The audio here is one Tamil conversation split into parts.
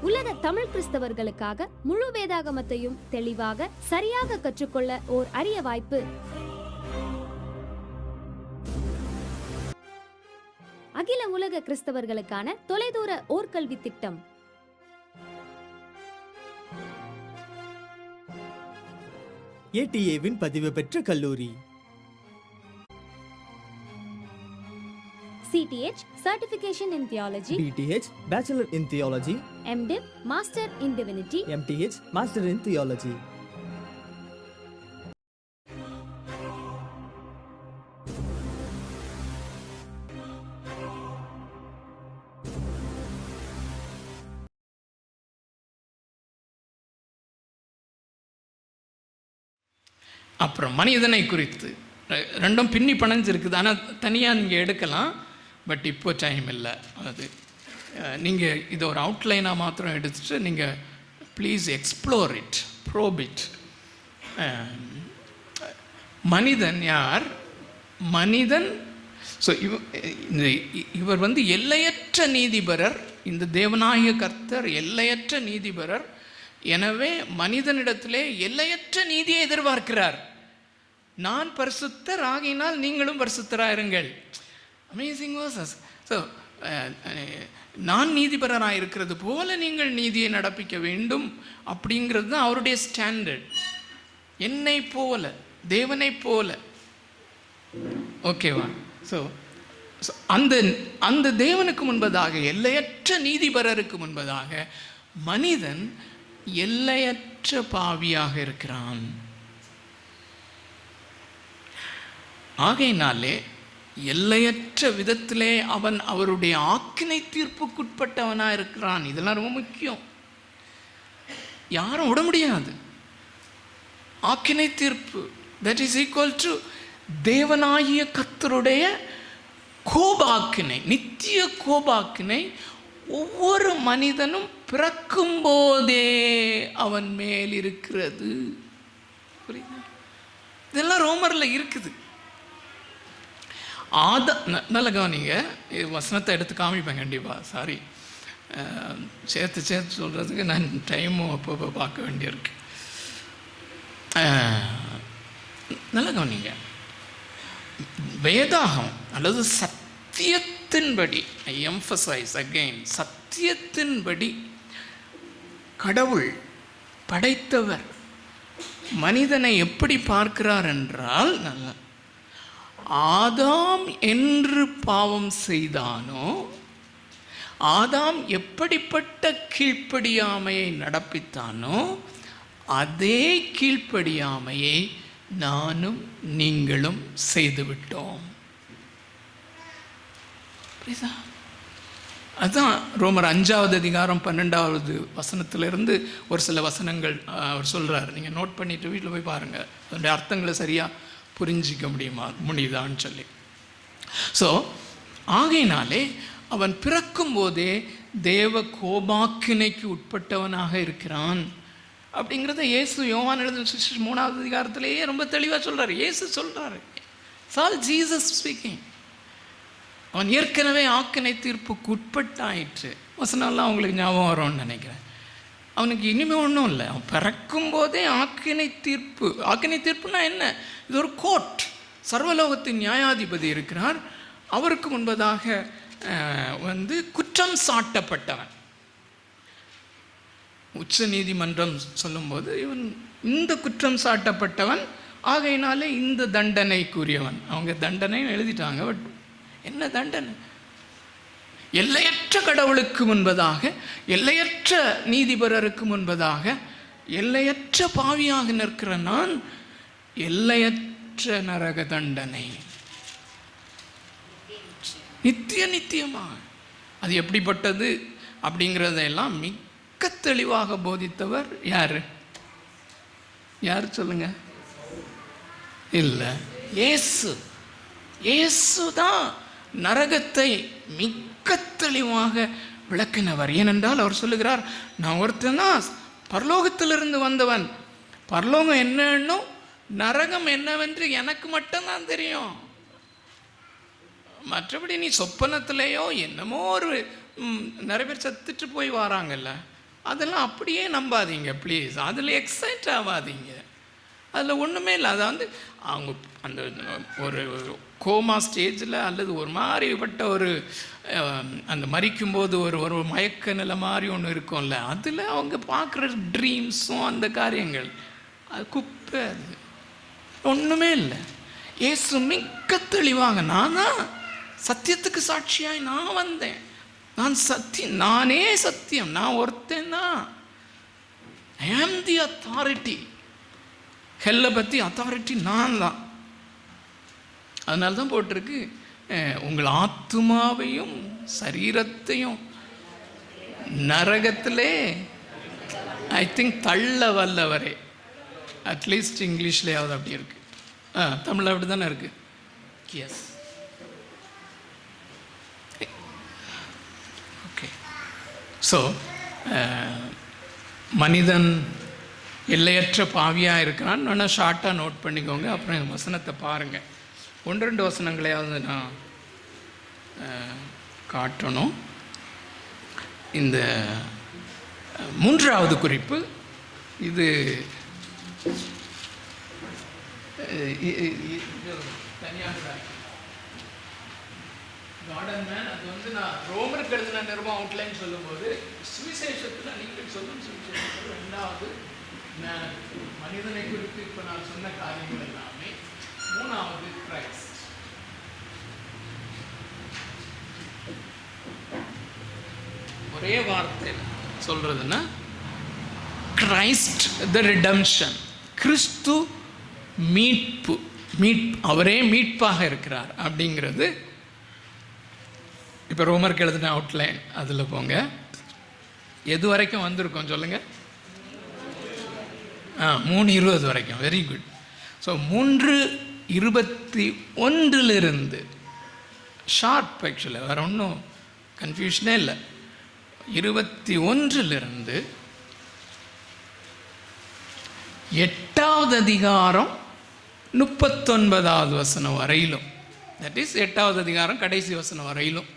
உலக தமிழ் கிறிஸ்தவர்களுக்காக முழு வேதாகமத்தையும் தெளிவாக சரியாக கற்றுக்கொள்ள ஓர் அரிய வாய்ப்பு. அகில உலக கிறிஸ்தவர்களுக்கான தொலைதூர ஓர்கல்வி திட்டம். ATAவின் பதிவு பெற்ற கல்லூரி. CTH Certification in Theology, BTH Bachelor in Theology, MDiv Master in Divinity, MTH Master in Theology. அப்புறம் மனிதனை குறித்து ரெண்டும் பின்னி பணஞ்சிருக்குது. ஆனால் தனியாக நீங்கள் எடுக்கலாம், பட் இப்போ டைம் இல்லை. அது நீங்கள் இதை ஒரு அவுட்லைனாக மாத்திரம் எடுத்துகிட்டு நீங்கள் please explore it, probe it. மனிதன் யார்? மனிதன் இவர் எல்லையற்ற நீதிபரர். இந்த தேவனாகிய கர்த்தர் எல்லையற்ற நீதிபரர். எனவே மனிதனிடத்திலே எல்லையற்ற நீதியை எதிர்பார்க்கிறார். நான் பரிசுத்தர் ஆகினால் நீங்களும் பரிசுத்தராயிருங்கள். Amazing versus. ஸோ நான் நீதிபரராக இருக்கிறது போல நீங்கள் நீதியை நடப்பிக்க வேண்டும் அப்படிங்கிறது தான் அவருடைய ஸ்டாண்டர்ட். என்னை போல, தேவனை போல. ஓகேவா? ஸோ அந்த தேவனுக்கு முன்பதாக, எல்லையற்ற நீதிபரருக்கு முன்பதாக மனிதன் எல்லையற்ற பாவியாக இருக்கிறான். ஆகையினாலே எல்லையற்ற விதத்திலே அவன் அவருடைய ஆக்கினை தீர்ப்புக்குட்பட்டவனாக இருக்கிறான். இதெல்லாம் ரொம்ப முக்கியம். யாரும் விட முடியாது. ஆக்கினை தீர்ப்பு, தட் இஸ் ஈக்குவல் டு தேவனாகிய கர்த்தருடைய கோபாக்கினை, நித்திய கோபாக்கினை ஒவ்வொரு மனிதனும் பிறக்கும் போதே அவன் மேல் இருக்கிறது. இதெல்லாம் ரோமரில் இருக்குது. நல்ல கவனிங்க, வசனத்தை எடுத்து காமிப்பேன் கண்டிப்பாக. சாரி, சேர்த்து சொல்கிறதுக்கு நான் டைமும் அப்பப்போ பார்க்க வேண்டியிருக்கு. நல்ல கவனிங்க, வேதாகம் அல்லது சத்தியத்தின்படி, ஐ எம்பசைஸ் அகெயின், சத்தியத்தின்படி கடவுள் படைத்தவர் மனிதனை எப்படி பார்க்கிறார் என்றால், நல்லா, ஆதாம் என்று பாவம் செய்தானோ, ஆதாம் எப்படிப்பட்ட கீழ்ப்படியாமையை நடப்பித்தானோ அதே கீழ்ப்படியாமையை நானும் நீங்களும் செய்துவிட்டோம். அதுதான் ரோமர் 5வது அதிகாரம் 12வது வசனத்திலிருந்து ஒரு சில வசனங்கள் அவர் சொல்கிறார். நீங்கள் நோட் பண்ணிவிட்டு வீட்டில் போய் பாருங்கள், அதனுடைய அர்த்தங்களை சரியாக புரிஞ்சிக்க முடியுதான்னு சொல்லி. ஸோ ஆகையினாலே அவன் பிறக்கும் போதே தேவ கோபாக்கினைக்கு உட்பட்டவனாக இருக்கிறான் அப்படிங்கிறத இயேசு யோவான் எழுதின சுவிசேஷம் 3வது அதிகாரத்திலேயே ரொம்ப தெளிவாக சொல்கிறார். இயேசு சொல்கிறார், சால் ஜீசஸ் ஸ்பீக்கிங். அவன் ஏற்கனவே ஆக்கினை தீர்ப்புக்கு உட்பட்டாயிற்று. வசனம்லாம் அவங்களுக்கு ஞாபகம் வரும்னு நினைக்கிறேன். அவனுக்கு இனிமேல் ஒன்றும் இல்லை. அவன் பிறக்கும் போதே ஆக்கினை தீர்ப்பு. ஆக்கினை தீர்ப்புனா என்ன? இது ஒரு கோர்ட். சர்வலோகத்தின் நியாயாதிபதி இருக்கிறார். அவருக்கு முன்பதாக குற்றம் சாட்டப்பட்டவன். உச்ச நீதிமன்றம் சொல்லும்போது இவன் இந்த குற்றம் சாட்டப்பட்டவன், ஆகையினாலே இந்த தண்டனைக்குரியவன். அவங்க தண்டனை எழுதிட்டாங்க. பட் என்ன தண்டனை? எல்லையற்ற கடவுளுக்கு முன்பதாக, எல்லையற்ற நீதிபரருக்கு முன்பதாக, எல்லையற்ற பாவியாக நிற்கிற நான் எல்லையற்ற நரக தண்டனை, நித்தியமாக. அது எப்படிப்பட்டது அப்படிங்கிறதையெல்லாம் மிக தெளிவாக போதித்தவர் யாரு? யார் சொல்லுங்க? இல்லை, இயேசு. இயேசு தான் நரகத்தை மிக தெளிவாக விளக்கினவர். ஏனென்றால் அவர் சொல்லுகிறார், நான் ஒருத்தனா பரலோகத்திலிருந்து வந்தவன். பரலோகம் என்னன்னு, நரகம் என்னவென்று எனக்கு மட்டும்தான் தெரியும். மற்றபடி நீ சொப்பனத்திலேயோ என்னமோ ஒரு நிறைய பேர் செத்துட்டு போய் வராங்கல்ல, அதெல்லாம் அப்படியே நம்பாதீங்க ப்ளீஸ். அதில் எக்ஸைட் ஆகாதீங்க. அதில் ஒன்றுமே இல்லை. அதை வந்து அவங்க அந்த ஒரு கோமா ஸ்டேஜில் அல்லது ஒரு மாதிரிப்பட்ட ஒரு அந்த மரிக்கும்போது ஒரு மயக்க நிலை மாதிரி ஒன்று இருக்கும்ல, அதில் அவங்க பார்க்குற ட்ரீம்ஸும் அந்த காரியங்கள் அது குப்பை. அது ஒன்றுமே இல்லை. இயேசு மிக்க தெளிவாங்க, நான் தான் சத்தியத்துக்கு சாட்சியாய் நான் வந்தேன், நான் சத்தியம், நானே சத்தியம், நான் ஒருத்தன் தான், ஐ ஆம் தி அத்தாரிட்டி. ஹெல்லை பற்றி அத்தாரிட்டி நான் தான். அதனால தான் போட்டிருக்கு, உங்கள் ஆத்துமாவையும் சரீரத்தையும் நரகத்திலே ஐ திங்க் தள்ள வல்லவரே. அட்லீஸ்ட் இங்கிலீஷ்லேயாவது அப்படி இருக்கு. தமிழ் அப்படி தானே இருக்கு. S, okay. ஸோ மனிதன் எல்லையற்ற பாவியாக இருக்கிறான். ஆனால் ஷார்ட்டாக நோட் பண்ணிக்கோங்க, அப்புறம் வசனத்தை பாருங்கள். 1-2 வசனங்களையாவது நான் காட்டணும். இந்த 3வது குறிப்பு இது கார்டன் மேன். அது வந்து நான் ரோமருக்கு எழுதின நிருபம் அவுட்லைன் சொல்லும்போது சுவிசேஷத்தில் நீங்கள் சொல்லும் சுவிசேஷத்தில் 2வது மனிதனை குறித்து இப்போ நான் சொன்ன காரியங்கள் எல்லாமே, 3வது கிரைஸ்ட். ஒரே வார்த்தையில் சொல்றதுன்னா கிரைஸ்ட் த ரிடம்ஷன், கிறிஸ்து மீட்பு, அவரே மீட்பாக இருக்கிறார் அப்படிங்கிறது. இப்போ ரோமருக்கு எழுதின அவுட்லைன் அதில் போங்க. எது வரைக்கும் வந்திருக்கோம் சொல்லுங்கள்? 3:20 வரைக்கும். Very good. ஸோ 3:21 ஷார்ப், ஆக்சுவலாக வேறு ஒன்றும் கன்ஃபியூஷனே இல்லை. 21 8வது அதிகாரம் 39வது வசனம் வரையிலும், தட் இஸ் 8வது அதிகாரம் கடைசி வசனம் வரையிலும்.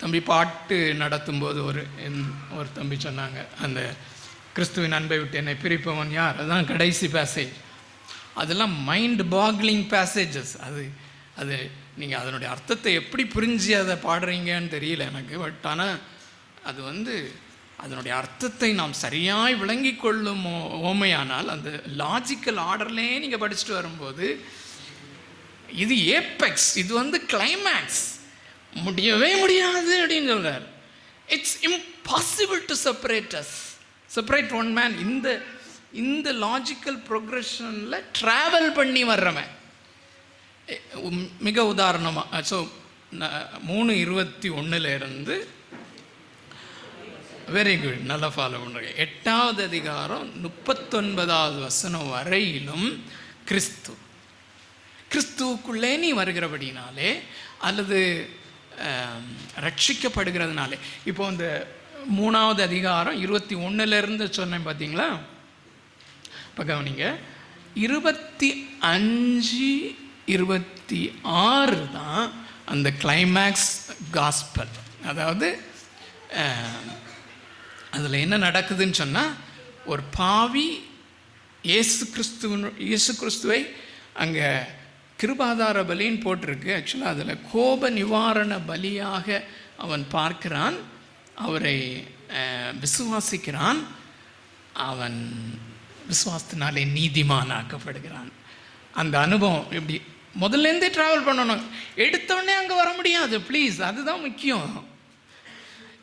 தம்பி பாட்டு நடத்தும்போது ஒரு தம்பி சொன்னாங்க, அந்த கிறிஸ்துவின் அன்பை விட்டு என்னை பிரிப்பவன் யார், அதுதான் கடைசி பேசேஜ். அதெல்லாம் மைண்ட் பாக்லிங் பேசேஜஸ். அது நீங்கள் அதனுடைய அர்த்தத்தை எப்படி புரிஞ்சு அதை பாடுறீங்கன்னு தெரியல எனக்கு. பட் ஆனால் அது வந்து அதனுடைய அர்த்தத்தை நாம் சரியாய் விளங்கி கொள்ளும் ஓமையானால் அந்த லாஜிக்கல் ஆர்டர்லேயே நீங்கள் படிச்சுட்டு வரும்போது இது ஏபெக்ஸ், இது வந்து கிளைமேக்ஸ், முடியவே முடியாது அப்படின்னு சொல்கிறார். It's impossible to separate one man. இந்த லாஜிக்கல் ப்ரொக்ரெஷனில் ட்ராவல் பண்ணி வர்றவன் மிக உதாரணமாக. ஸோ 3:21 வெரி குட், நல்லா ஃபாலோ பண்ணுறேன். 8வது அதிகாரம் 39வது வசனம் வரையிலும் கிறிஸ்துவுக்குள்ளே நீ வருகிறபடினாலே அல்லது ரட்சிக்கப்படுகிறதுனாலே. இப்போ இந்த 3வது அதிகாரம் 21 சொன்னேன் பார்த்தீங்களா? இப்போ கவனிங்க, 25, 26 தான் அந்த கிளைமேக்ஸ் காஸ்பல். அதாவது அதில் என்ன நடக்குதுன்னு சொன்னால், ஒரு பாவி இயேசு கிறிஸ்துவை அங்கே கிருபாதார பலின்னு போட்டிருக்கு. ஆக்சுவலாக அதில் கோப நிவாரண பலியாக அவன் பார்க்கிறான், அவரை விசுவாசிக்கிறான், அவன் விசுவாசத்தினாலே நீதிமானாக்கப்படுகிறான். அந்த அனுபவம் எப்படி முதல்லேருந்தே ட்ராவல் பண்ணணும், எடுத்தோடனே அங்கே வர முடியாது. ப்ளீஸ், அதுதான் முக்கியம்.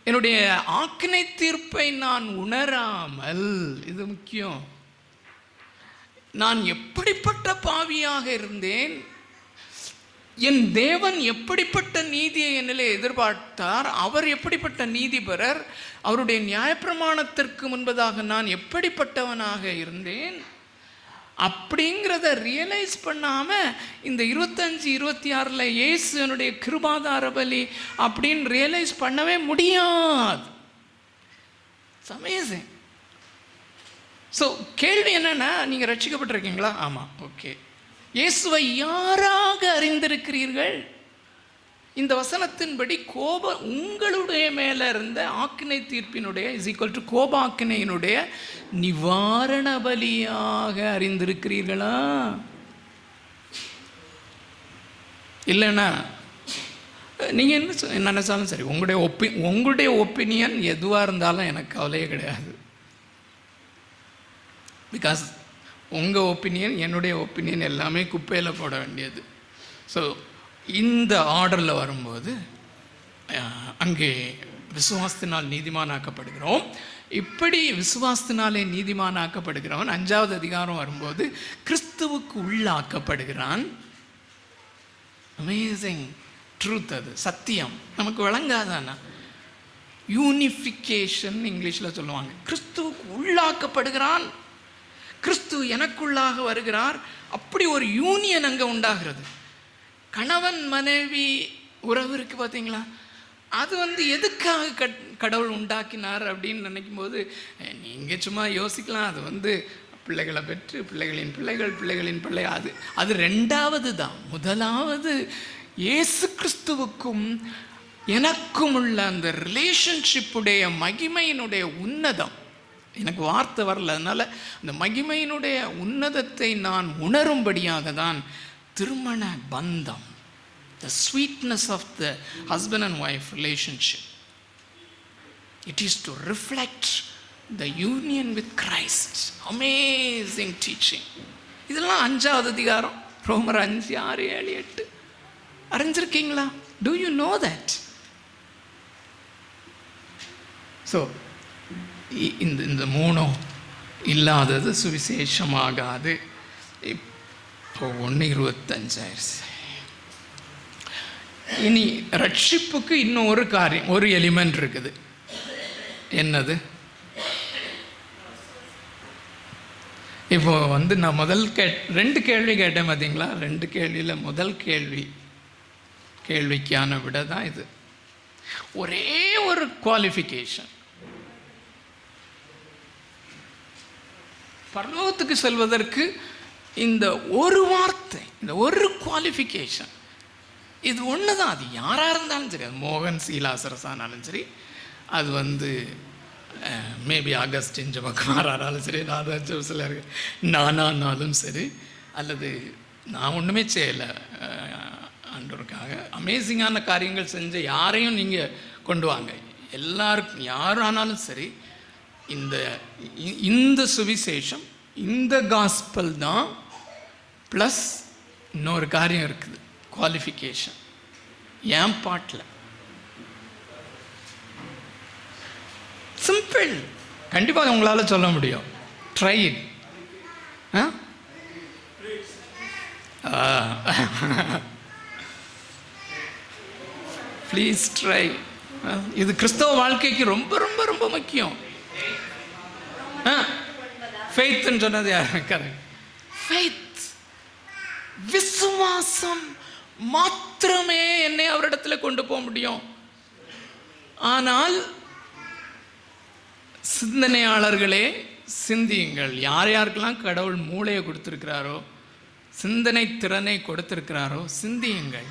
என்னுடைய ஆக்கினை தீர்ப்பை நான் உணராமல், இது முக்கியம். நான் எப்படிப்பட்ட பாவியாக இருந்தேன், என் தேவன் எப்படிப்பட்ட நீதியை என்னிலே எதிர்பார்த்தார், அவர் எப்படிப்பட்ட நீதிபரர், அவருடைய நியாயப்பிரமாணத்திற்கு முன்பதாக நான் எப்படிப்பட்டவனாக இருந்தேன் அப்படிங்கிறத ரியலைஸ் பண்ணாமல் இந்த 25, 26 இயேசுனுடைய கிருபாதார பலி அப்படின்னு ரியலைஸ் பண்ணவே முடியாது. It's amazing. ஸோ கேள்வி என்னன்னா, நீங்கள் ரட்சிக்கப்பட்டிருக்கீங்களா? ஆமாம், ஓகே. இயேசுவை யாராக அறிந்திருக்கிறீர்கள்? இந்த வசனத்தின்படி உங்களுடைய மேலே இருந்த ஆக்கினை தீர்ப்பினுடைய கோப ஆக்கினையினுடைய நிவாரண பலியாக அறிந்திருக்கிறீர்களா? இல்லைன்னா நீங்கள் என்ன நினைச்சாலும் சரி, உங்களுடைய ஒப்பீனியன் எதுவாக இருந்தாலும் எனக்கு கவலையே கிடையாது. பிகாஸ் உங்கள் ஒப்பீனியன் என்னுடைய ஒப்பீனியன் எல்லாமே குப்பையில் போட வேண்டியது. ஸோ இந்த ஆர்டரில் வரும்போது அங்கே விசுவாசத்தினால் நீதிமானாக்கப்படுகிறோம். இப்படி விசுவாசத்தினாலே நீதிமானாக்கப்படுகிறவன் 5வது அதிகாரம் வரும்போது கிறிஸ்துவுக்கு உள்ளாக்கப்படுகிறான். அமேசிங் ட்ரூத், அது சத்தியம். நமக்கு விளங்காதானா? யூனிஃபிகேஷன் இங்கிலீஷில் சொல்லுவாங்க. கிறிஸ்துவுக்கு உள்ளாக்கப்படுகிறான், கிறிஸ்து எனக்குள்ளாக வருகிறார். அப்படி ஒரு யூனியன் அங்கே உண்டாகிறது. கணவன் மனைவி உறவு இருக்குது பார்த்தீங்களா, அது எதுக்காக கடவுள் உண்டாக்கினார் அப்படின்னு நினைக்கும் போது நீங்கள் சும்மா யோசிக்கலாம். அது பிள்ளைகளை பெற்று பிள்ளைகளின் பிள்ளைகள் பிள்ளைகளின் பிள்ளை, அது 2வது தான். முதலாவது இயேசு கிறிஸ்துவுக்கும் எனக்கும் உள்ள அந்த ரிலேஷன்ஷிப்புடைய மகிமையினுடைய உன்னதம். எனக்கு வார்த்தை வரல, அதனால் அந்த மகிமையினுடைய உன்னதத்தை நான் உணரும்படியாக தான் திருமண பந்தம், the sweetness of the husband and wife relationship. It is to reflect the union with Christ. Amazing teaching. இதெல்லாம் 5வது அதிகாரம், ரோமர் 5, 6, 7, 8 அறிஞ்சிருக்கீங்களா? Do you know that? So இந்த 3 இல்லாதது சுவிசேஷமாகாது. இப்போ 1:25 ஆயிடுச்சு. இனி ரட்சிப்புக்கு இன்னும் ஒரு காரியம், ஒரு எலிமெண்ட் இருக்குது. என்னது? இப்போ நான் முதல் 2 கேள்வி கேட்டேன் பார்த்தீங்களா? 2 கேள்வியில் முதல் கேள்விக்கான விட தான் இது. ஒரே ஒரு குவாலிஃபிகேஷன், பரலோகத்துக்கு செல்வதற்கு இந்த ஒரு வார்த்தை, இந்த ஒரு குவாலிஃபிகேஷன், இது ஒன்று தான். அது யாராக இருந்தாலும் சரி, அது மோகன் சீலாசரசானாலும் சரி, அது மேபி ஆகஸ்டின் ஜபக்குமாரானாலும் சரி, ராதா ஜோசில் நானானாலும் சரி, அல்லது நான் ஒன்றுமே செய்யலை ஆண்டவருக்காக அமேசிங்கான காரியங்கள் செஞ்ச யாரையும் நீங்கள் கொண்டு வாங்க, எல்லாருக்கும் யாரானாலும் சரி, இந்த சுவிசேஷம், இந்த காஸ்பல் தான். ப்ளஸ் இன்னொரு காரியம் இருக்குது, குவாலிஃபிகேஷன். என் பாட்டில் சிம்பிள், கண்டிப்பாக உங்களால் சொல்ல முடியும். Try it. Please try. இது கிறிஸ்தவ வாழ்க்கைக்கு ரொம்ப ரொம்ப ரொம்ப முக்கியம். ஃபெய்த்ன்னு சொன்னது யார்? கரெக்ட். ஃபெய்த், விசுவாசம் மாத்திரமே என்னை அவரிடத்துல கொண்டு போக முடியும். ஆனால் சிந்தனையாளர்களே சிந்தியுங்கள். யார் யாருக்கெல்லாம் கடவுள் மூளையை கொடுத்துருக்கிறாரோ, சிந்தனை திறனை கொடுத்திருக்கிறாரோ, சிந்தியுங்கள்.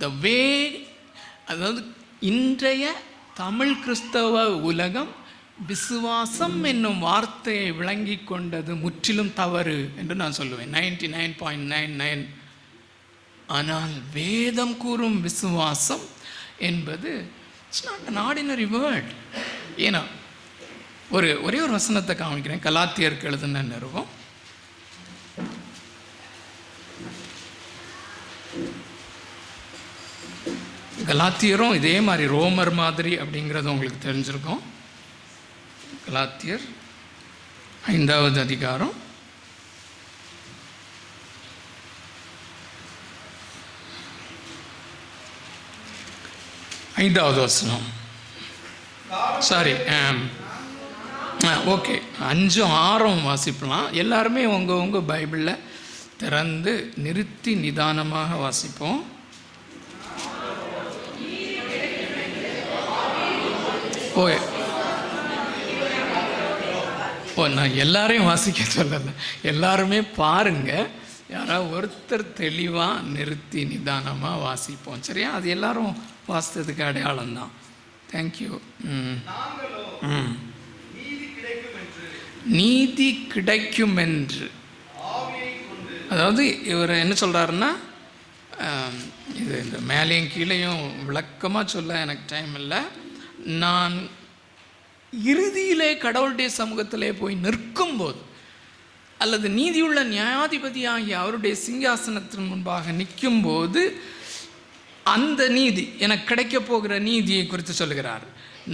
த வே, அதாவது இன்றைய தமிழ் கிறிஸ்தவ உலகம் விசுவாசம் என்னும் வார்த்தையை விளங்கி கொண்டது முற்றிலும் தவறு என்று நான் சொல்லுவேன். 99.99. ஆனால் வேதம் கூறும் விசுவாசம் என்பது it's not an ordinary word. ஏன்னா ஒரே ஒரு வசனத்தை காமிக்கிறேன். கலாத்தியருக்கு எழுதின நிருபம், கலாத்தியரும் இதே மாதிரி ரோமர் மாதிரி அப்படிங்கிறது உங்களுக்கு தெரிஞ்சிருக்கும். கலாத்தியர் 5வது அதிகாரம் 5வது வசனம். Sorry, okay, 5, 6 வாசிப்பலாம். எல்லாருமே உங்கள் பைபிளில் திறந்து நிறுத்தி நிதானமாக வாசிப்போம். நான் எல்லாரையும் வாசிக்க சொல்லலை, எல்லாருமே பாருங்க. யாராவது ஒருத்தர் தெளிவாக நிறுத்தி நிதானமாக வாசிப்போம். சரியா? அது எல்லாரும் வாசித்ததுக்கு அடையாளம்தான். தேங்க்யூ. நீதி கிடைக்கும் என்று, அதாவது இவர் என்ன சொல்கிறாருன்னா, இது இந்த மேலேயும் கீழேயும் விளக்கமாக சொல்ல எனக்கு டைம் இல்லை. நான் இறுதியிலே கடவுளுடைய சமூகத்திலே போய் நிற்கும்போது, அல்லது நீதியுள்ள நியாயாதிபதியாகிய அவருடைய சிங்காசனத்தின் முன்பாக நிற்கும்போது, அந்த நீதி எனக்கு கிடைக்க போகிற நீதியை குறித்து சொல்லுகிறார்.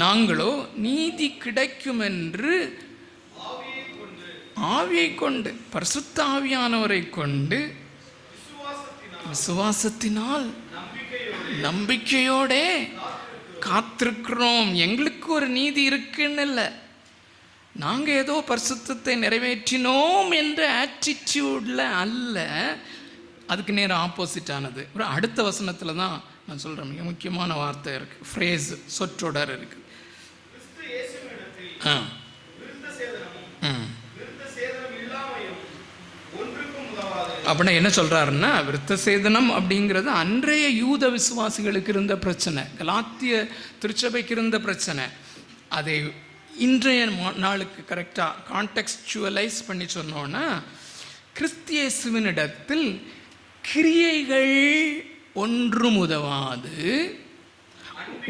நாங்களோ நீதி கிடைக்கும் என்று ஆவியை கொண்டு, பரிசுத்த ஆவியானவரை கொண்டு, விசுவாசத்தினால் நம்பிக்கையோட காத்திருக்கிறோம். எங்களுக்கு ஒரு நீதி இருக்குன்னு இல்லை, நாங்கள் ஏதோ பரிசுத்தத்தை நிறைவேற்றினோம் என்ற ஆட்டிடியூடில் அல்ல. அதுக்கு நேரம் ஆப்போசிட்டானது. ஒரு அடுத்த வசனத்தில் தான் நான் சொல்கிறேன், மிக முக்கியமான வார்த்தை இருக்குது, ஃப்ரேஸ், சொற்றொடர் இருக்குது. அப்படின்னா என்ன சொல்கிறாருன்னா, விருத்த சேதனம் அப்படிங்கிறது அன்றைய யூத விசுவாசிகளுக்கு இருந்த பிரச்சனை, கலாத்திய திருச்சபைக்கு இருந்த பிரச்சனை. அதை இன்றைய நாளுக்கு கரெக்டாக கான்டெக்ஸ்டுவலைஸ் பண்ணி சொன்னோன்னா, கிறிஸ்தியேசுவினிடத்தில் கிரியைகள் ஒன்றும் உதவாது,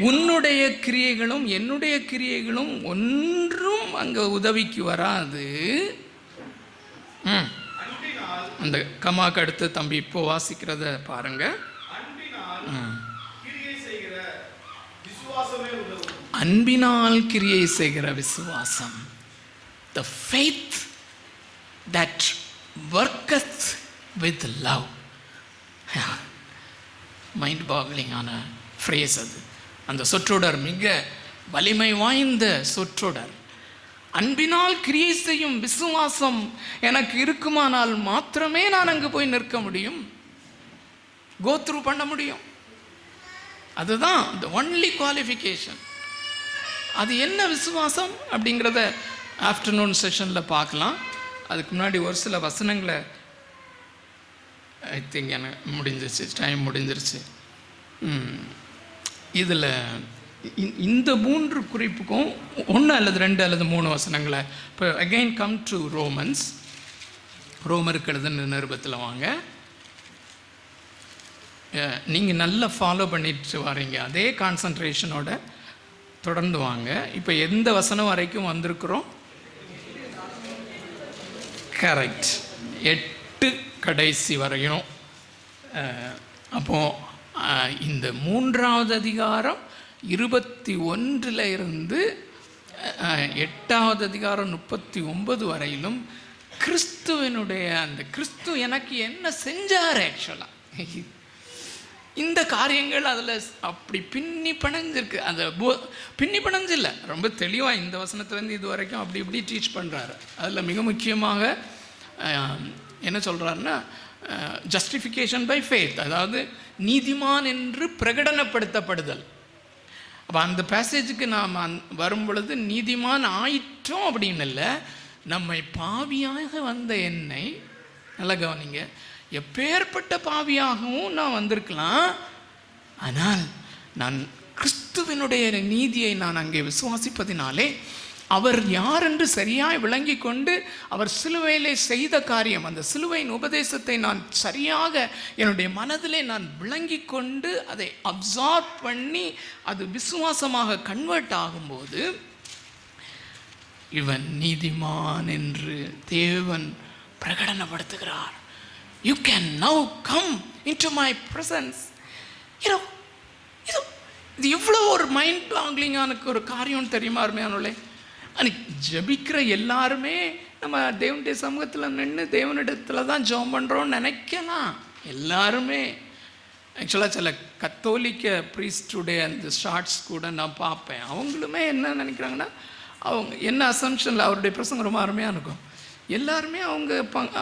உன்னுடைய கிரியைகளும் என்னுடைய கிரியைகளும் ஒன்றும் அங்கே உதவிக்கு வராது. அந்த கமாக்கு அடுத்து தம்பி இப்போ வாசிக்கிறத பாருங்க. அன்பினால் கிரியை செய்கிற விசுவாசம், the faith that worketh with love. Mind boggling ஆன ஃப்ரேஸ் அது. அந்த சொற்றொடர் மிக வலிமை வாய்ந்த சொற்றொடர். அன்பினால் கிரியை செய்யும் விசுவாசம் எனக்கு இருக்குமானால் மாத்திரமே நான் அங்கு போய் நிற்க முடியும், கோ த்ரூ பண்ண முடியும். அதுதான் the only qualification. அது என்ன விசுவாசம் அப்படிங்கிறத ஆஃப்டர்நூன் செஷனில் பார்க்கலாம். அதுக்கு முன்னாடி ஒரு சில வசனங்களை ஐ திங்க் எனக்கு முடிஞ்சிருச்சு, டைம் முடிஞ்சிருச்சு. இதில் இந்த 3 குறிப்புக்கும் 1 அல்லது 2 அல்லது 3 வசனங்களை இப்போ அகெயின் கம் டு ரோமன்ஸ். ரோமருக்கு எழுதின நிருபத்தில் வாங்க. நீங்கள் நல்லா ஃபாலோ பண்ணிட்டு வரீங்க, அதே கான்சன்ட்ரேஷனோட தொடர்ந்து வாங்க. இப்போ எந்த வசனம் வரைக்கும் வந்திருக்கிறோம்? கரெக்ட், 8 கடைசி வரையும். அப்போது இந்த 3வது அதிகாரம் 21 இருந்து 8வது அதிகாரம் 39 வரையிலும் கிறிஸ்துவனுடைய அந்த கிறிஸ்து எனக்கு என்ன செஞ்சார், ஆக்சுவலாக இந்த காரியங்கள் அதில் அப்படி பின்னி பிணைஞ்சிருக்கு. அந்த பின்னி பிணைஞ்சு இல்லை, ரொம்ப தெளிவாக இந்த வசனத்துலேருந்து இது வரைக்கும் அப்படி இப்படி டீச் பண்ணுறாரு. அதில் மிக முக்கியமாக என்ன சொல்கிறாருன்னா, ஜஸ்டிஃபிகேஷன் பை ஃபெய்த், அதாவது நீதிமான் என்று பிரகடனப்படுத்தப்படுதல். அப்போ அந்த பேசேஜுக்கு நாம் வரும் பொழுது நீதிமான் ஆயிற்றோம் அப்படின்னு இல்லை, நம்மை பாவியாக வந்த என்னை, நல்லா கவனிங்க, எப்பேற்பட்ட பாவியாகவும் நான் வந்திருக்கலாம், ஆனால் நான் கிறிஸ்துவனுடைய நீதியை நான் அங்கே விசுவாசிப்பதினாலே அவர் யார் என்று சரியாய் விளங்கி கொண்டு அவர் சிலுவையிலே செய்த காரியம், அந்த சிலுவையின் உபதேசத்தை நான் சரியாக என்னுடைய மனதிலே நான் விளங்கி கொண்டு அதை அப்சார்ப் பண்ணி அது விசுவாசமாக கன்வெர்ட் ஆகும்போது இவன் நீதிமான் என்று தேவன் பிரகடனப்படுத்துகிறார். You can now come into my presence. இது எவ்வளோ ஒரு மைண்ட் பாக்லிங்கான ஒரு காரியம் தெரியுமா அருமையானவர்களே? அன்னைக்கு ஜபிக்கிற எல்லாருமே நம்ம தேவனுடைய சமூகத்தில் நின்று தேவனிடத்தில் தான் ஜெபம் பண்ணுறோன்னு நினைக்கலாம். எல்லாருமே ஆக்சுவலாக சில கத்தோலிக்க ப்ரீஸ்டுடைய அந்த ஷார்ட்ஸ் கூட நான் பார்ப்பேன். அவங்களுமே என்ன நினைக்கிறாங்கன்னா, அவங்க என்ன அசம்ஷனில் அவருடைய பிரசங்கம் ரொம்ப அருமையாக இருக்கும். எல்லாருமே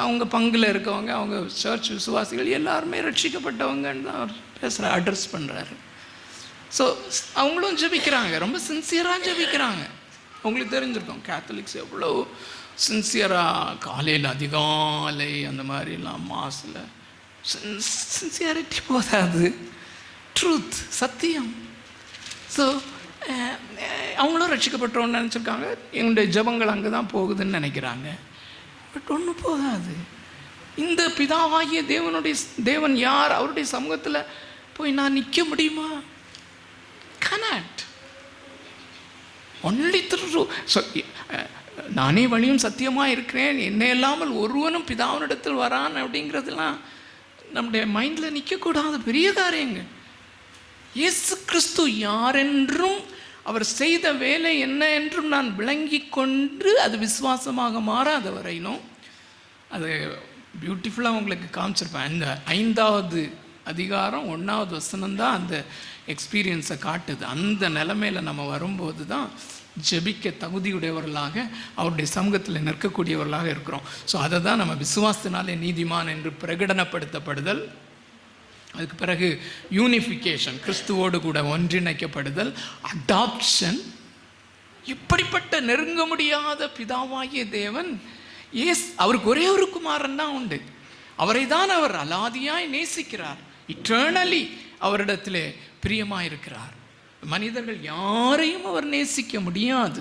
அவங்க பங்கில் இருக்கவங்க, அவங்க சர்ச் விசுவாசிகள் எல்லாருமே ரட்சிக்கப்பட்டவங்கன்னு தான் அவர் பேசுகிற அட்ரஸ் பண்ணுறாரு. ஸோ அவங்களும் ஜெபிக்கிறாங்க, ரொம்ப சின்சியராக ஜெபிக்கிறாங்க. உங்களுக்கு தெரிஞ்சிருக்கும் கேத்தலிக்ஸ் எவ்வளோ சின்சியராக காலையில் அதிகாலை அந்த மாதிரிலாம் மாசில் சின்சியாரிட்டி போதாது, ட்ரூத், சத்தியம். ஸோ அவங்களும் ரட்சிக்கப்பட்டோன்னு நினச்சிருக்காங்க, எங்களுடைய ஜபங்கள் அங்கே தான் போகுதுன்னு நினைக்கிறாங்க. பட் ஒன்றும் போகாது. இந்த பிதாவாகிய தேவன் யார்? அவருடைய சமூகத்தில் போய் நான் நிற்க முடியுமா? cannot. only through. So நானே வழியும் சத்தியமாக இருக்கிறேன், என்னை இல்லாமல் ஒருவனும் பிதாவினிடத்தில் வரான் அப்படிங்கிறதுலாம் நம்முடைய மைண்டில் நிற்கக்கூடாது. பெரிய காரியங்கள். இயேசு கிறிஸ்து யாரென்றும் அவர் செய்த வேலை என்ன என்றும் நான் விளங்கி கொண்டு அது விசுவாசமாக மாறாத வரையிலும் அது பியூட்டிஃபுல்லாக உங்களுக்கு காமிச்சிருப்பேன். அந்த 5வது அதிகாரம் 1வது வசனம் தான் அந்த எக்ஸ்பீரியன்ஸை காட்டுது. அந்த நிலைமையில் நம்ம வரும்போது தான் ஜெபிக்க தகுதியுடையவர்களாக அவருடைய சமூகத்தில் நிற்கக்கூடியவர்களாக இருக்கிறோம். ஸோ அதை தான் நம்ம விசுவாசத்தினாலே நீதிமான் என்று பிரகடனப்படுத்தப்படுதல், அதுக்கு பிறகு யூனிஃபிகேஷன், கிறிஸ்துவோடு கூட ஒன்றிணைக்கப்படுதல், அடாப்ஷன். இப்படிப்பட்ட நெருங்க முடியாத பிதாவாகிய தேவன் அவருக்கு ஒரே ஒரு குமாரன் தான் உண்டு. அவரை தான் அவர் அலாதியாய் நேசிக்கிறார், இட்டர்னலி அவரிடத்திலே பிரியமாயிருக்கிறார். மனிதர்கள் யாரையும் அவர் நேசிக்க முடியாது.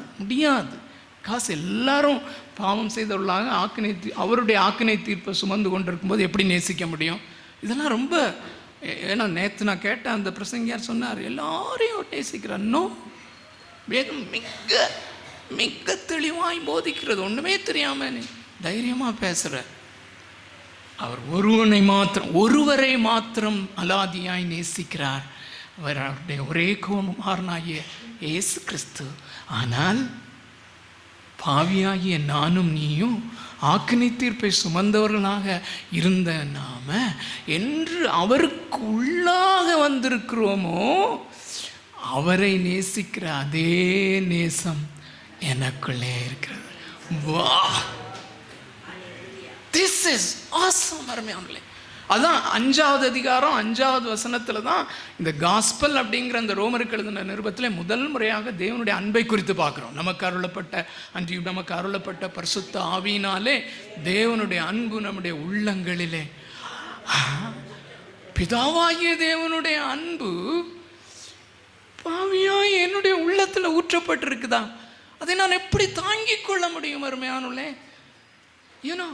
காசு எல்லாரும் பாவம் செய்தவர்களாக அவருடைய ஆக்கினை தீர்ப்பை சுமந்து கொண்டிருக்கும்போது எப்படி நேசிக்க முடியும்? இதெல்லாம் ரொம்ப, ஏன்னா நேற்று நான் கேட்ட அந்த பிரசங்கியார் சொன்னார், எல்லாரையும் நேசிக்கிறார். இன்னும் வேதம் மிக மிக தெளிவாய் போதிக்கிறது. ஒன்றுமே தெரியாம தைரியமாக பேசுகிற அவர் ஒருவரை மாத்திரம் அலாதியாய் நேசிக்கிறார். அவர் அவருடைய ஒரே குமாரனாகிய இயேசு கிறிஸ்து. ஆனால் பாவியாகிய நானும் நீயும் ஆக்கினை தீர்ப்பை சுமந்தவர்களாக இருந்த நாம என்று அவருக்கு உள்ளாக வந்திருக்கிறோமோ, அவரை நேசிக்கிற அதே நேசம் எனக்குள்ளே இருக்கிறது. வா, திஸ் இஸ் ஆசம். அருமையானே, அதான் 5வது அதிகாரம் 5வது வசனத்தில் தான் இந்த காஸ்பல் அப்படிங்கிற அந்த ரோமருக்கு எழுதின நிருபத்தில் முதல் முறையாக தேவனுடைய அன்பை குறித்து பார்க்குறோம். நமக்கு அருளப்பட்ட பரிசுத்த ஆவியினாலே தேவனுடைய அன்பு நம்முடைய உள்ளங்களிலே. பிதாவாகிய தேவனுடைய அன்பு பாவியாய் என்னுடைய உள்ளத்தில் ஊற்றப்பட்டிருக்குதா? அதை நான் எப்படி தாங்கிக் கொள்ள முடியும்? அருமையானே, யூனோ,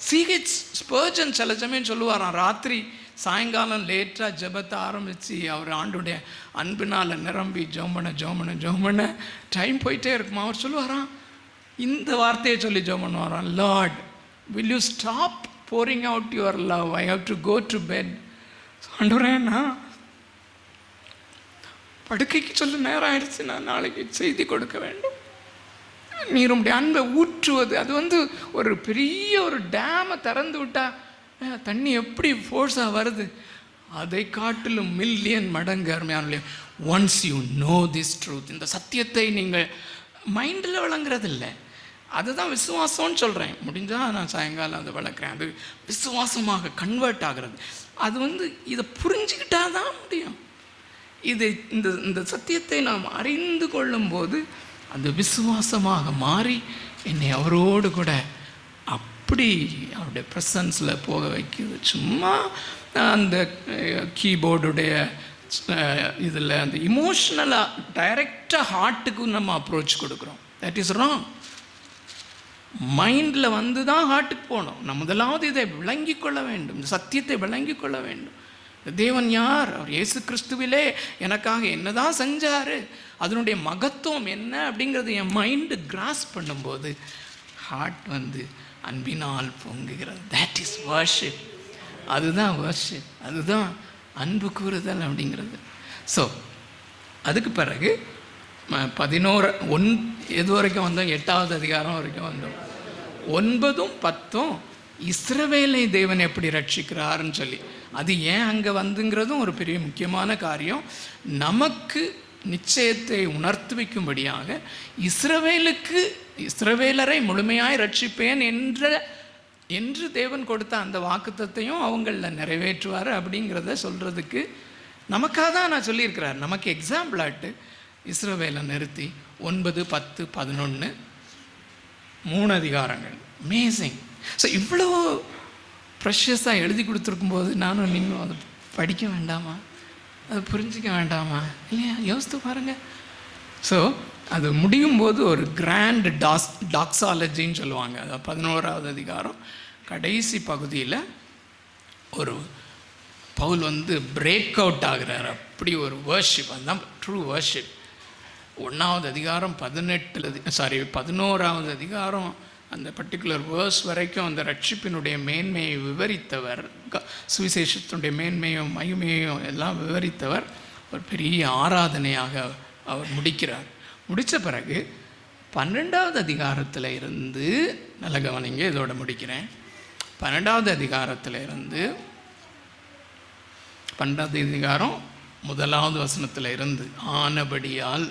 C.H. ஸ்பர்ஜன் சில சமயம் சொல்லுவாராம், ராத்திரி சாயங்காலம் லேட்டாக ஜெபத்தை ஆரம்பித்து அவர் ஆண்டுடைய அன்பினால் நிரம்பி ஜோமன டைம் போயிட்டே இருக்குமா. அவர் சொல்லுவாராம், இந்த வார்த்தையை சொல்லி ஜெபம் பண்ணுவாராம், Lord will you stop pouring out your love, I have to go to bed. ஆண்டவரேன்னா படுக்கைக்கு சொல்ல நேரம் ஆயிடுச்சு, நான் நாளைக்கு செய்தி கொடுக்க வேண்டும். நீர் உடைய அன்பை ஊற்றுவது, அது ஒரு பெரிய ஒரு டேமை திறந்து விட்டால் தண்ணி எப்படி ஃபோர்ஸாக வருது, அதை காட்டிலும் மில்லியன் மடங்கு. அருமையான, once you know this truth, இந்த சத்தியத்தை நீங்கள் மைண்டில் விளங்குறது இல்லை. அதுதான் விசுவாசம்னு சொல்கிறேன். முடிஞ்சால் நான் சாயங்காலம் அதை வளர்க்குறேன். அது விசுவாசமாக கன்வெர்ட் ஆகிறது. அது இதை புரிஞ்சுக்கிட்டால் தான் முடியும். இந்த சத்தியத்தை நாம் அறிந்து கொள்ளும்போது அந்த விசுவாசமாக மாறி என்னை அவரோடு கூட அப்படி அவருடைய ப்ரெசன்ஸில் போக வைக்குது. சும்மா அந்த கீபோர்டுடைய இதில் அந்த இமோஷ்னலாக டைரெக்டாக ஹார்ட்டுக்கு நம்ம அப்ரோச் கொடுக்குறோம். That is wrong. மைண்டில் தான் ஹார்ட்டுக்கு போகணும். நம்ம முதலாவது இதை விளங்கி கொள்ள வேண்டும், இந்த சத்தியத்தை விளங்கி கொள்ள வேண்டும். தேவன் யார்? அவர் இயேசு கிறிஸ்துவிலே எனக்காக என்னதான் செஞ்சார், அதனுடைய மகத்துவம் என்ன அப்படிங்கிறது என் மைண்டு கிராஸ் பண்ணும்போது ஹார்ட் அன்பினால் பொங்குகிறது. That is worship. அதுதான் வர்ஷிப், அதுதான் அன்பு கூறுதல் அப்படிங்கிறது. ஸோ அதுக்கு பிறகு 11 எது வரைக்கும் வந்தோம்? 8வது அதிகாரம் வரைக்கும் வந்தோம். 9ம் 10ம் இஸ்ரவேலை தேவன் எப்படி ரட்சிக்கிறாருன்னு சொல்லி, அது ஏன் அங்கே வந்துங்கிறதும் ஒரு பெரிய முக்கியமான காரியம். நமக்கு நிச்சயத்தை உணர்த்துவிக்கும்படியாக இஸ்ரவேலரை முழுமையாய் ரட்சிப்பேன் என்று தேவன் கொடுத்த அந்த வாக்குத்தத்தையும் அவங்களில் நிறைவேற்றுவார் அப்படிங்கிறத சொல்கிறதுக்கு நமக்காக தான் நான் சொல்லியிருக்கிறார். நமக்கு எக்ஸாம்பிளாட்டு இஸ்ரவேலை நிறுத்தி 9, 10, 11 3 அதிகாரங்கள். அமேசிங். ஸோ இவ்வளோ ப்ரெஷஸாக எழுதி கொடுத்துருக்கும்போது நானும் நீங்களும் அதை படிக்க வேண்டாமா, அதை புரிஞ்சிக்க வேண்டாமா இல்லையா? யோசித்து பாருங்கள். ஸோ அது முடியும் போது ஒரு கிராண்ட் டாக்ஸாலஜின்னு சொல்லுவாங்க. அது 11வது அதிகாரம் கடைசி பகுதியில் ஒரு பவுல் பிரேக் அவுட் ஆகிறார். அப்படி ஒரு வர்ஷிப், அதுதான் ட்ரூ வர்ஷிப். 1வது அதிகாரம் 11வது அதிகாரம் அந்த பர்டிகுலர் வேர்ஸ் வரைக்கும் அந்த ரட்சிப்பினுடைய மேன்மையை விவரித்தவர், சுவிசேஷத்தினுடைய மேன்மையும் மகிமையும் எல்லாம் விவரித்தவர் ஒரு பெரிய ஆராதனையாக அவர் முடிக்கிறார். முடித்த பிறகு 12வது அதிகாரத்தில் இருந்து, நல்ல கவனிங்க, இதோட முடிக்கிறேன். 12வது அதிகாரத்தில் இருந்து 12வது அதிகாரம் 1வது வசனத்தில் இருந்து ஆனபடியால்,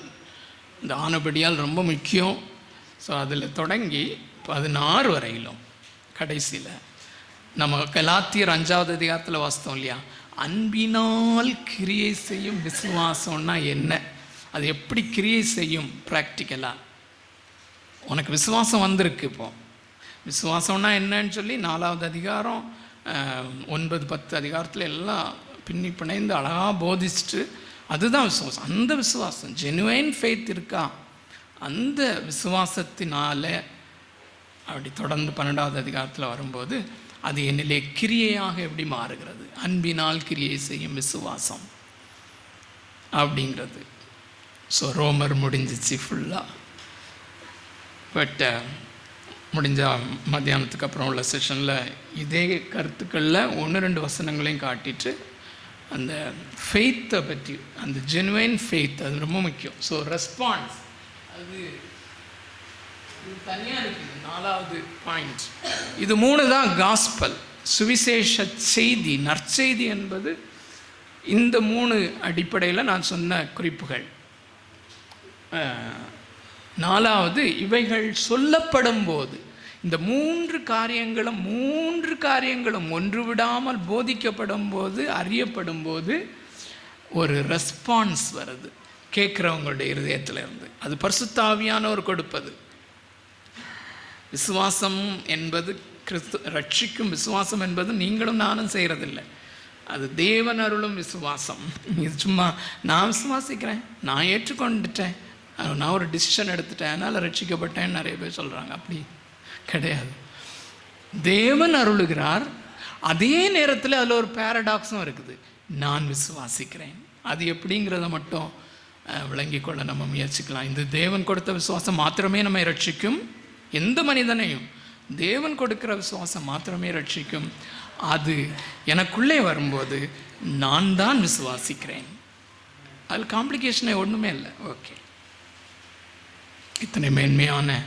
இந்த ஆனபடியால் ரொம்ப முக்கியம். ஸோ அதில் தொடங்கி 16 வரையிலும் கடைசியில் நம்ம கலாத்தியர் 5வது அதிகாரத்தில் வாசித்தோம் இல்லையா, அன்பினால் கிரியை செய்யும் விசுவாசம்னா என்ன, அது எப்படி கிரியை செய்யும் ப்ராக்டிக்கலாக. உனக்கு விசுவாசம் வந்திருக்கு, இப்போ விசுவாசம்னா என்னன்னு சொல்லி 4வது அதிகாரம் 9, 10 அதிகாரத்தில் எல்லாம் பின்னி பிணைந்து அழகாக போதிச்சுட்டு, அதுதான் விசுவாசம். அந்த விசுவாசம் ஜெனுவைன் ஃபெய்த் இருக்கா, அந்த விசுவாசத்தினால அப்படி தொடர்ந்து 12வது அதிகாரத்தில் வரும்போது அது என்னிலே கிரியையாக எப்படி மாறுகிறது, அன்பினால் கிரியை செய்யும் விசுவாசம் அப்படிங்கிறது. ஸோ ரோமர் முடிஞ்சிச்சு ஃபுல்லாக. பட் முடிஞ்சால் மத்தியானத்துக்கு அப்புறம் உள்ள செஷனில் இதே கருத்துக்களில் 1-2 வசனங்களையும் காட்டிட்டு அந்த ஃபெய்த்தை பற்றி, அந்த ஜெனுவைன் ஃபெய்த், அது ரொம்ப முக்கியம். ஸோ ரெஸ்பான்ஸ் அது தனியாக இருக்குது. 4வது பாயிண்ட். இது 3 தான் காஸ்பல், சுவிசேஷ செய்தி, நற்செய்தி என்பது. இந்த 3 அடிப்படையில் நான் சொன்ன குறிப்புகள். 4வது, இவைகள் சொல்லப்படும் போது, இந்த 3 காரியங்களும் ஒன்று விடாமல் போதிக்கப்படும் போது, அறியப்படும் போது ஒரு ரெஸ்பான்ஸ் வருது கேட்குறவங்களுடைய இருதயத்தில் இருந்து. அது பரிசுத்த ஆவியானவர் கொடுப்பது. விசுவாசம் என்பது ரட்சிக்கும் விசுவாசம் என்பது நீங்களும் நானும் செய்கிறதில்லை, அது தேவன் அருளும் விசுவாசம். இது சும்மா நான் விசுவாசிக்கிறேன், நான் ஏற்றுக்கொண்டுட்டேன், நான் ஒரு டிசிஷன் எடுத்துட்டேன், அதனால் ரட்சிக்கப்பட்டேன்னு நிறைய பேர் சொல்கிறாங்க. அப்படி கிடையாது. தேவன் அருளுகிறார், அதே நேரத்தில் அதில் ஒரு பேரடாக்ஸும் இருக்குது, நான் விசுவாசிக்கிறேன். அது எப்படிங்கிறத மட்டும் விளங்கிக்கொள்ள நம்ம முயற்சிக்கலாம். இந்த தேவன் கொடுத்த விசுவாசம் மாத்திரமே நம்மை ரட்சிக்கும். எந்த மனிதனையும் தேவன் கொடுக்கிற விசுவாசம் மாத்திரமே ரட்சிக்கும். அது எனக்குள்ளே வரும்போது நான் தான் விசுவாசிக்கிறேன். அதில் காம்ப்ளிகேஷனே ஒன்றுமே இல்லை. ஓகே, இத்தனை மேன்மையான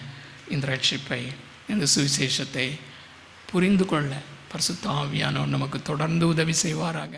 இந்த ரட்சிப்பை, இந்த சுவிசேஷத்தை புரிந்து கொள்ள பரிசுத்த ஆவியானவர் நமக்கு தொடர்ந்து உதவி செய்வாராக.